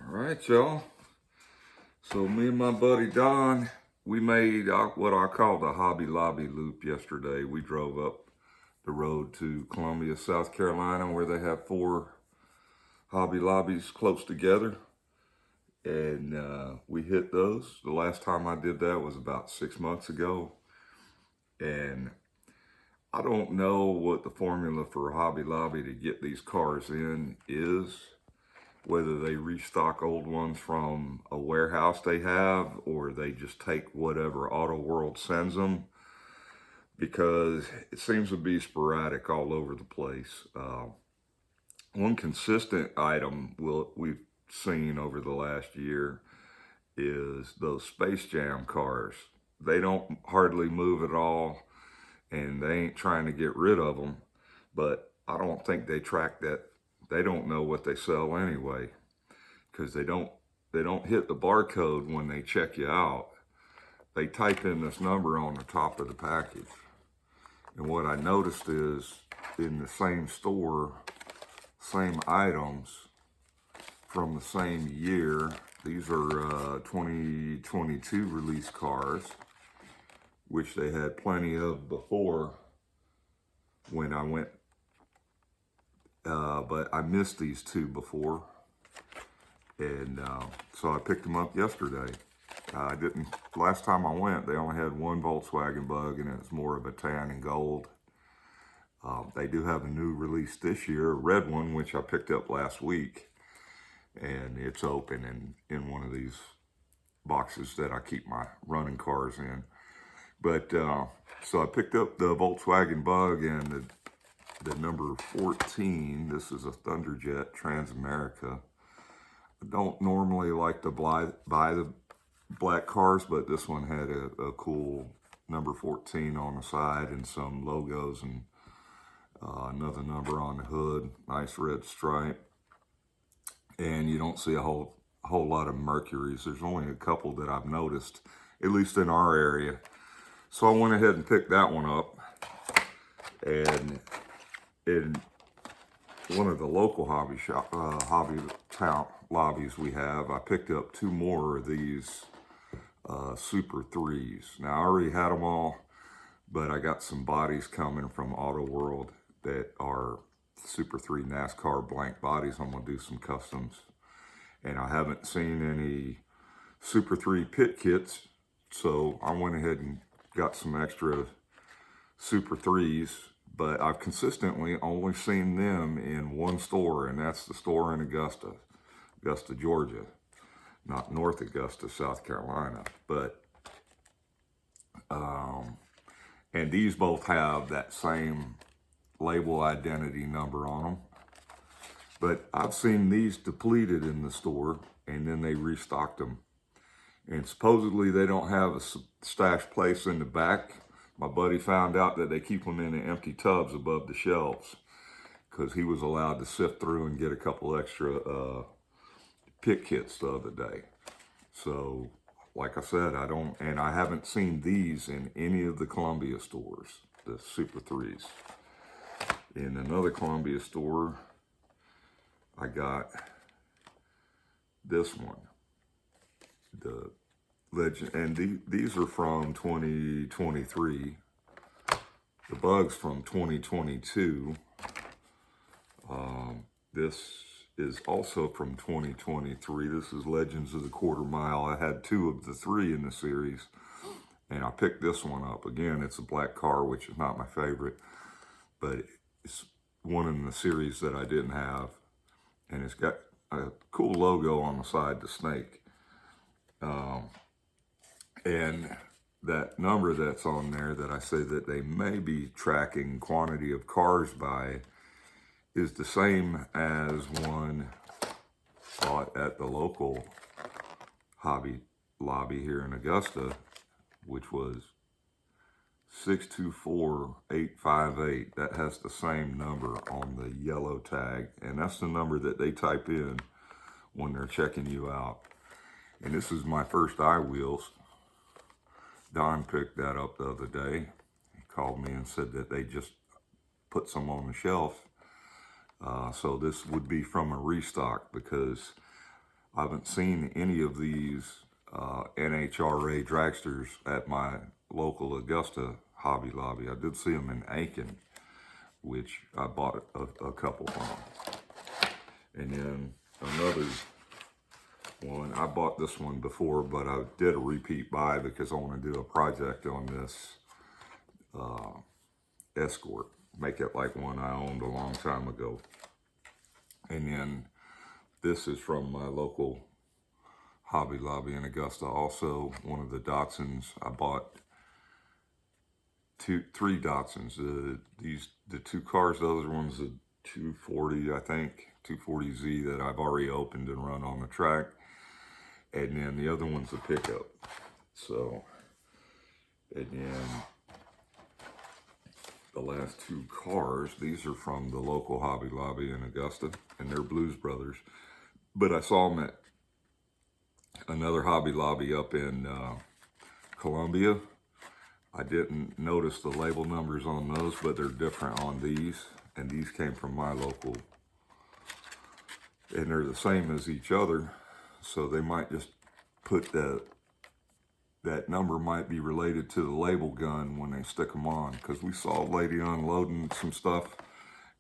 All right, y'all. So me and my buddy Don, we made what I call the Hobby Lobby loop yesterday. We drove up the road to Columbia, South Carolina, where they have 4 Hobby Lobbies close together. And we hit those. The last time I did that was about 6 months ago. And I don't know what the formula for Hobby Lobby to get these cars in is. Whether they restock old ones from a warehouse they have, or they just take whatever Auto World sends them, because it seems to be sporadic all over the place. One consistent item we've seen over the last year is those Space Jam cars. They don't hardly move at all, and they ain't trying to get rid of them, but I don't think they track that. They don't know what they sell anyway, because they don't hit the barcode when they check you out. They type in this number on the top of the package. And what I noticed is in the same store, same items from the same year. These are 2022 release cars, which they had plenty of before when I went, but I missed these 2 before. And so I picked them up yesterday. Last time I went, they only had 1 Volkswagen Bug, and it was more of a tan and gold. They do have a new release this year, a red one, which I picked up last week. And it's open in one of these boxes that I keep my running cars in. But so I picked up the Volkswagen Bug and the number 14. This is a Thunderjet Transamerica. I don't normally like to buy the black cars, but this one had a cool number 14 on the side and some logos and another number on the hood. Nice red stripe. And you don't see a whole lot of Mercuries. There's only a couple that I've noticed, at least in our area. So I went ahead and picked that one up. And in one of the local hobby town lobbies we have, I picked up 2 more of these Super 3s. Now, I already had them all, but I got some bodies coming from Auto World that are Super 3 NASCAR blank bodies. I'm going to do some customs. And I haven't seen any Super 3 pit kits, so I went ahead and got some extra Super 3s. But I've consistently only seen them in one store, and that's the store in Augusta, Georgia. Not North Augusta, South Carolina. But, and these both have that same label identity number on them. But I've seen these depleted in the store, and then they restocked them. And supposedly they don't have a stash place in the back. My buddy found out that they keep them in the empty tubs above the shelves, because he was allowed to sift through and get a couple extra pit kits the other day. So, like I said, I haven't seen these in any of the Columbia stores, the Super 3s. In another Columbia store, I got this one, the Legend, and these are from 2023. The Bug's from 2022. This is also from 2023. This is Legends of the Quarter Mile. I had 2 of the 3 in the series, and I picked this one up. Again, it's a black car, which is not my favorite, but it's one in the series that I didn't have, and it's got a cool logo on the side, the snake. And that number that's on there that I say that they may be tracking quantity of cars by is the same as one bought at the local Hobby Lobby here in Augusta, which was 624858. That has the same number on the yellow tag, and that's the number that they type in when they're checking you out. And this is my first iWheels. Don picked that up the other day. He called me and said that they just put some on the shelf. So this would be from a restock, because I haven't seen any of these NHRA dragsters at my local Augusta Hobby Lobby. I did see them in Aiken, which I bought a couple from. And then another one, I bought this one before, but I did a repeat buy because I want to do a project on this Escort, make it like one I owned a long time ago. And then this is from my local Hobby Lobby in Augusta, also one of the Datsuns. I bought three Datsuns. The two cars, the other one's a 240, I think, 240Z that I've already opened and run on the track. And then the other one's a pickup. So, and then the last two cars, these are from the local Hobby Lobby in Augusta, and they're Blues Brothers. But I saw them at another Hobby Lobby up in Columbia. I didn't notice the label numbers on those, but they're different on these. And these came from my local. And they're the same as each other. So they might just put that number might be related to the label gun when they stick them on. Because we saw a lady unloading some stuff,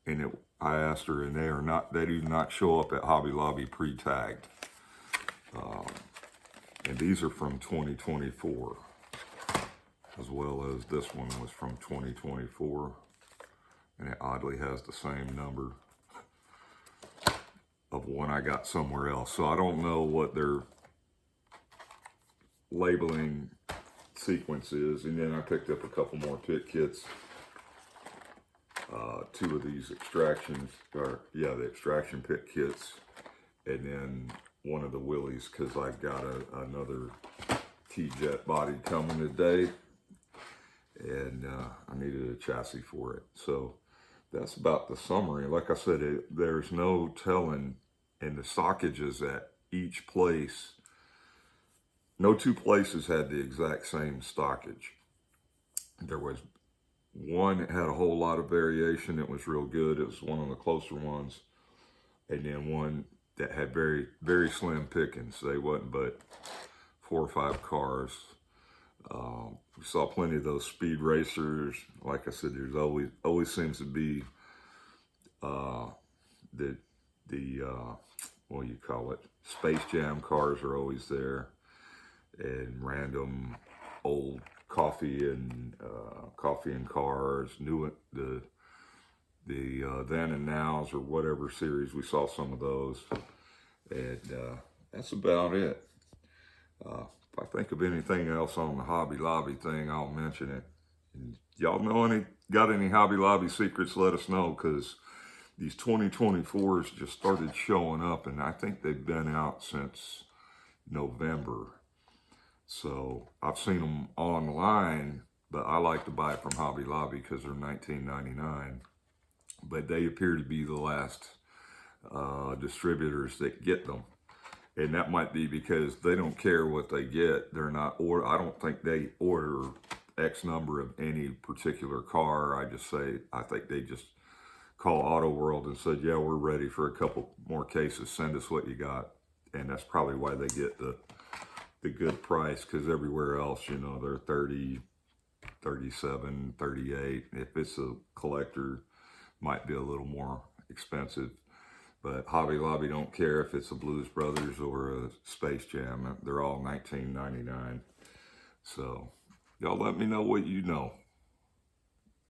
and I asked her, and they do not show up at Hobby Lobby pre-tagged. And these are from 2024, as well as this one was from 2024, and it oddly has the same number of one I got somewhere else. So I don't know what their labeling sequence is. And then I picked up a couple more pit kits. Two of these extractions, the extraction pit kits, and then one of the Willys, because I've got another T-Jet body coming today, and I needed a chassis for it. So that's about the summary. Like I said, there's no telling, and the stockages at each place, no two places had the exact same stockage. There was one that had a whole lot of variation. It was real good. It was one of the closer ones. And then one that had very, very slim pickings. They wasn't but 4 or 5 cars. We saw plenty of those speed racers. Like I said, there's always seems to be what do you call it? Space Jam cars are always there, and random old coffee and cars, the then and nows or whatever series. We saw some of those, and that's about it. If I think of anything else on the Hobby Lobby thing, I'll mention it. And y'all got any Hobby Lobby secrets? Let us know, because these 2024s just started showing up, and I think they've been out since November. So I've seen them online, but I like to buy from Hobby Lobby because they're $19.99. But they appear to be the last distributors that get them. And that might be because they don't care what they get. They're not, or I don't think they order X number of any particular car. I think they just call Auto World and said, yeah, we're ready for a couple more cases. Send us what you got. And that's probably why they get the good price, because everywhere else, they're 30, 37, 38. If it's a collector, might be a little more expensive. But Hobby Lobby don't care if it's a Blues Brothers or a Space Jam. They're all $19.99. So y'all let me know what you know.